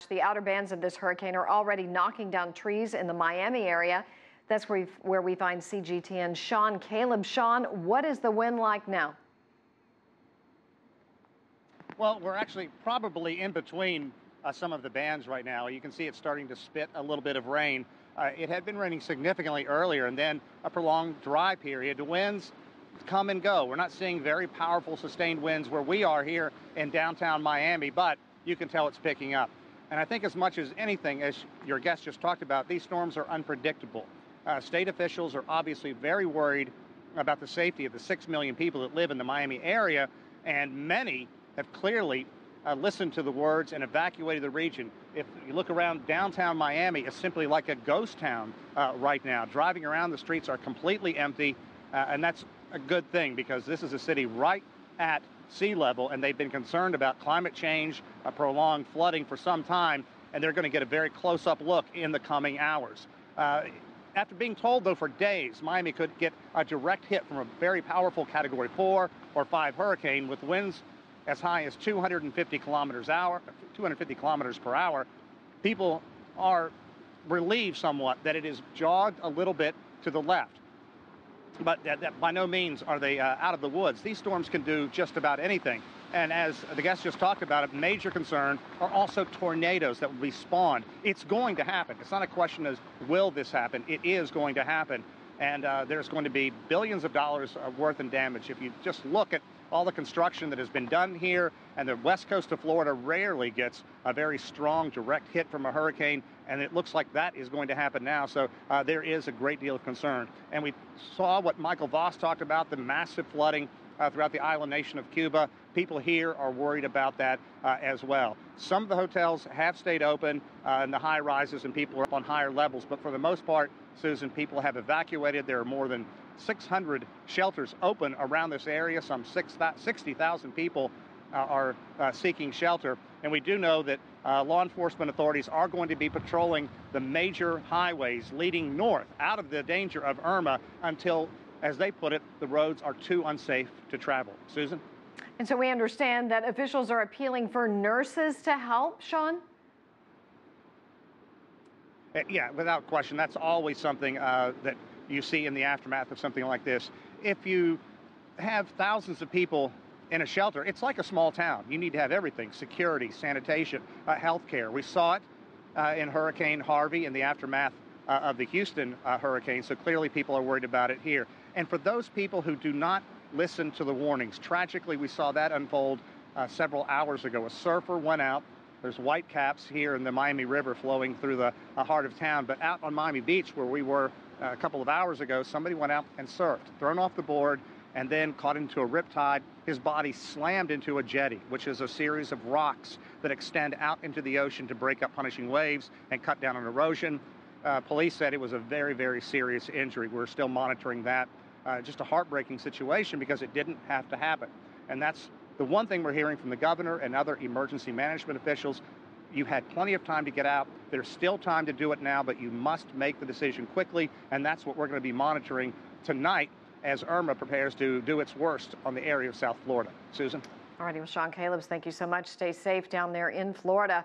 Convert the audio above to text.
The outer bands of this hurricane are already knocking down trees in the Miami area. That's where we find CGTN Sean Callebs. Sean, what is the wind like now? Well, we're actually probably in between some of the bands right now. You can see it's starting to spit a little bit of rain. It had been raining significantly earlier, and then a prolonged dry period. The winds come and go. We're not seeing very powerful sustained winds where we are here in downtown Miami, but you can tell it's picking up. And I think as much as anything, as your guest just talked about, these storms are unpredictable. State officials are obviously very worried about the safety of the 6 million people that live in the Miami area, and many have clearly listened to the words and evacuated the region. If you look around downtown Miami, it's simply like a ghost town right now. Driving around, the streets are completely empty, and that's a good thing because this is a city right at sea level, and they've been concerned about climate change, prolonged flooding for some time, and they're going to get a very close-up look in the coming hours. After being told, though, for days, Miami could get a direct hit from a very powerful Category 4 or 5 hurricane with winds as high as 250 kilometers per hour, people are relieved somewhat that it is jogged a little bit to the left. But that by no means are they out of the woods. These storms can do just about anything. And as the guest just talked about, a major concern are also tornadoes that will be spawned. It's going to happen. It's not a question of will this happen. It is going to happen. And there's going to be billions of dollars worth in damage. If you just look at all the construction that has been done here, and the west coast of Florida rarely gets a very strong direct hit from a hurricane, and it looks like that is going to happen now. So there is a great deal of concern. And we saw what Michael Voss talked about, the massive flooding throughout the island nation of Cuba. People here are worried about that as well. Some of the hotels have stayed open in the high rises, and people are up on higher levels. But for the most part, Susan, people have evacuated. There are more than 600 shelters open around this area. Some 60,000 people are seeking shelter. And we do know that law enforcement authorities are going to be patrolling the major highways leading north out of the danger of Irma until, as they put it, the roads are too unsafe to travel. Susan? And so we understand that officials are appealing for nurses to help, Sean? Yeah, without question. That's always something that you see in the aftermath of something like this. If you have thousands of people in a shelter, it's like a small town. You need to have everything: security, sanitation, healthcare. We saw it in Hurricane Harvey in the aftermath of the Houston hurricane, so clearly people are worried about it here. And for those people who do not listen to the warnings, tragically we saw that unfold several hours ago. A surfer went out. There's white caps here in the Miami River flowing through the heart of town, but out on Miami Beach where we were a couple of hours ago, somebody went out and surfed, thrown off the board, and then caught into a riptide. His body slammed into a jetty, which is a series of rocks that extend out into the ocean to break up punishing waves and cut down on erosion. Police said it was a very, very serious injury. We're still monitoring that. Just a heartbreaking situation because it didn't have to happen. And that's the one thing we're hearing from the governor and other emergency management officials. You had plenty of time to get out. There's still time to do it now, but you must make the decision quickly. And that's what we're going to be monitoring tonight as Irma prepares to do its worst on the area of South Florida. Susan? All righty, well, Sean Callebs, thank you so much. Stay safe down there in Florida.